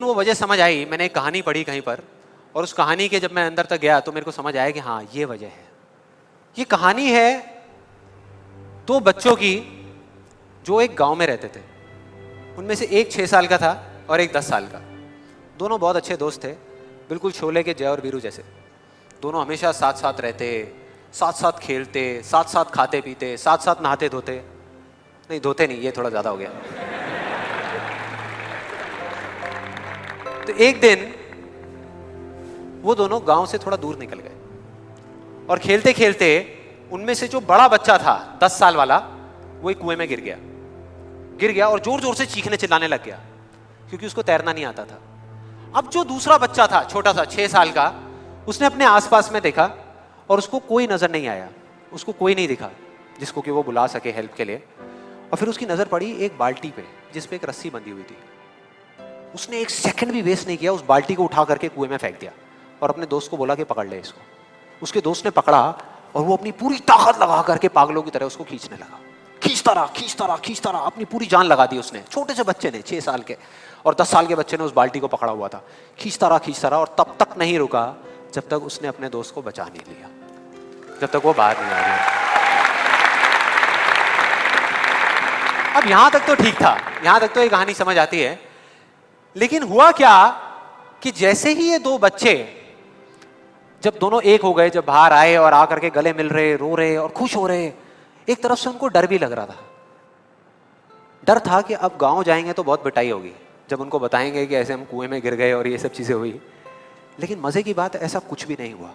वो वजह समझ आई, मैंने एक कहानी पढ़ी कहीं पर, और उस कहानी के जब मैं अंदर तक गया तो मेरे को समझ आया कि हाँ ये वजह है। ये कहानी है दो बच्चों की जो एक गांव में रहते थे। उनमें से एक 6 साल का था और एक 10 साल का। दोनों बहुत अच्छे दोस्त थे, बिल्कुल शोले के जय और वीरू जैसे। दोनों हमेशा साथ साथ रहते, साथ साथ खेलते, साथ साथ खाते पीते, साथ साथ नहाते धोते, नहीं धोते नहीं, ये थोड़ा ज्यादा हो गया। तो एक दिन वो दोनों गांव से थोड़ा दूर निकल गए और खेलते खेलते उनमें से जो बड़ा बच्चा था 10 साल वाला, वो एक कुएं में गिर गया और जोर जोर से चीखने चिल्लाने लग गया क्योंकि उसको तैरना नहीं आता था। अब जो दूसरा बच्चा था छोटा सा 6 साल का, उसने अपने आसपास में देखा और उसको कोई नजर नहीं आया, उसको कोई नहीं दिखा जिसको कि वो बुला सके हेल्प के लिए। और फिर उसकी नजर पड़ी एक बाल्टी पे जिसपे एक रस्सी बंधी हुई थी। उसने एक सेकंड भी वेस्ट नहीं किया, उस बाल्टी को उठा करके कुएं में फेंक दिया और अपने दोस्त को बोला कि पकड़ ले इसको। उसके दोस्त ने पकड़ा और वो अपनी पूरी ताकत लगा करके पागलों की तरह उसको खींचने लगा। खींचता रहा, अपनी पूरी जान लगा दी उसने। छोटे से बच्चे ने, 6 साल के और 10 साल के बच्चे ने उस बाल्टी को पकड़ा हुआ था। खींचता रहा और तब तक नहीं रुका जब तक उसने अपने दोस्त को बचा नहीं लिया, जब तक वो बाहर नहीं आ गया। अब यहां तक तो ठीक था, यहां तक तो ये कहानी समझ आती है। लेकिन हुआ क्या कि जैसे ही ये दो बच्चे जब दोनों एक हो गए, जब बाहर आए और आकर के गले मिल रहे, रो रहे और खुश हो रहे, एक तरफ से उनको डर भी लग रहा था। डर था कि अब गांव जाएंगे तो बहुत पिटाई होगी जब उनको बताएंगे कि ऐसे हम कुएं में गिर गए और ये सब चीजें हुई। लेकिन मजे की बात, ऐसा कुछ भी नहीं हुआ।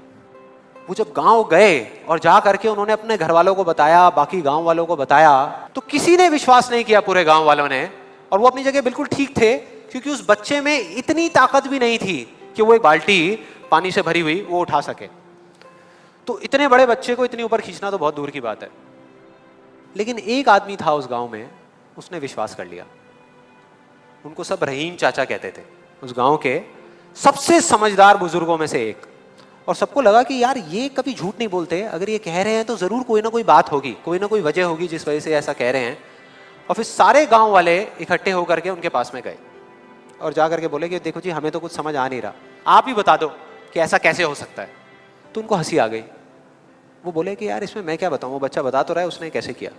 वो जब गांव गए और जा करके उन्होंने अपने घर वालों को बताया, बाकी गांव वालों को बताया, तो किसी ने विश्वास नहीं किया, पूरे गांव वालों ने। और वो अपनी जगह बिल्कुल ठीक थे क्योंकि उस बच्चे में इतनी ताकत भी नहीं थी कि वो एक बाल्टी पानी से भरी हुई वो उठा सके। तो इतने बड़े बच्चे को इतनी ऊपर खींचना तो बहुत दूर की बात है। लेकिन एक आदमी था उस गांव में, उसने विश्वास कर लिया। उनको सब रहीम चाचा कहते थे, उस गांव के सबसे समझदार बुजुर्गों में से एक। और सबको लगा कि यार ये कभी झूठ नहीं बोलते, अगर ये कह रहे हैं तो जरूर कोई ना कोई बात होगी, कोई ना कोई वजह होगी जिस वजह से ऐसा कह रहे हैं। और फिर सारे गांव वाले इकट्ठे होकर के उनके पास में गए और जा करके बोले कि देखो जी, हमें तो कुछ समझ आ नहीं रहा, आप ही बता दो कि ऐसा कैसे हो सकता है। तो उनको हंसी आ गई। वो बोले कि यार इसमें मैं क्या बताऊं, वो बच्चा बता तो रहा है उसने कैसे किया।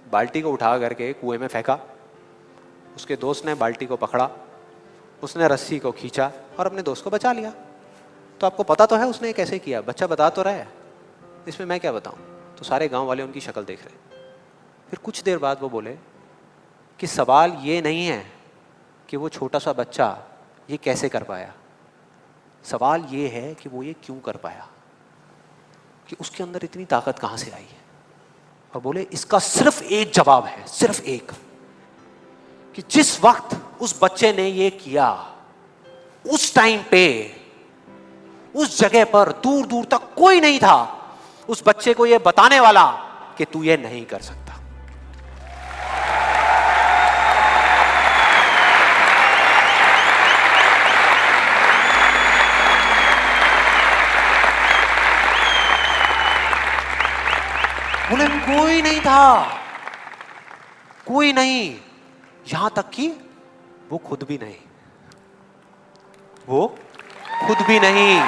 बाल्टी को उठा करके कुएं में फेंका, उसके दोस्त ने बाल्टी को पकड़ा, उसने रस्सी को खींचा और अपने दोस्त को बचा लिया। तो आपको पता तो है उसने कैसे किया, बच्चा बता तो रहा है, इसमें मैं क्या बताऊं। तो सारे गांव वाले उनकी शक्ल देख रहे। फिर कुछ देर बाद वो बोले कि सवाल ये नहीं है कि वो छोटा सा बच्चा ये कैसे कर पाया, सवाल ये है कि वो ये क्यों कर पाया, कि उसके अंदर इतनी ताकत कहां से आई है। और बोले इसका सिर्फ एक जवाब है, सिर्फ एक, कि जिस वक्त उस बच्चे ने ये किया, उस टाइम पे उस जगह पर दूर दूर तक कोई नहीं था उस बच्चे को ये बताने वाला कि तू ये नहीं कर सकता। बोले कोई नहीं था, कोई नहीं, यहां तक कि वो खुद भी नहीं, वो खुद भी नहीं।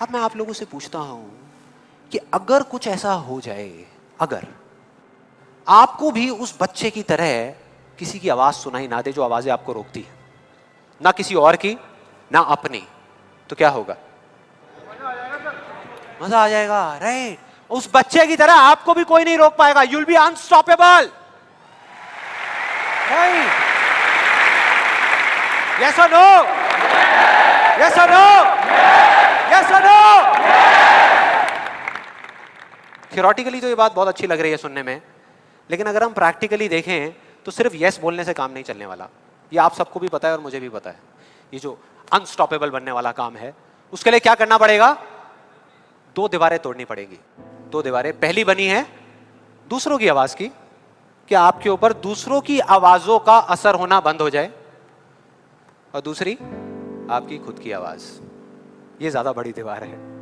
अब मैं आप लोगों से पूछता हूं कि अगर कुछ ऐसा हो जाए, अगर आपको भी उस बच्चे की तरह किसी की आवाज सुनाई ना दे जो आवाजें आपको रोकती है, ना किसी और की ना अपनी, तो क्या होगा? मजा आ जाएगा, राइट। उस बच्चे की तरह आपको भी कोई नहीं रोक पाएगा, you will be unstoppable, right? Yes और नो? यस और नो? यस और नो? थियोरेटिकली तो ये बात बहुत अच्छी लग रही है सुनने में, लेकिन अगर हम प्रैक्टिकली देखें तो सिर्फ यस बोलने से काम नहीं चलने वाला। ये आप सबको भी पता है और मुझे भी पता है। ये जो अनस्टॉपेबल बनने वाला काम है, उसके लिए क्या करना पड़ेगा? 2 दीवारें तोड़नी पड़ेगी। 2 दीवारें, पहली बनी है दूसरों की आवाज की, कि आपके ऊपर दूसरों की आवाजों का असर होना बंद हो जाए, और दूसरी आपकी खुद की आवाज। ये ज्यादा बड़ी दीवार है।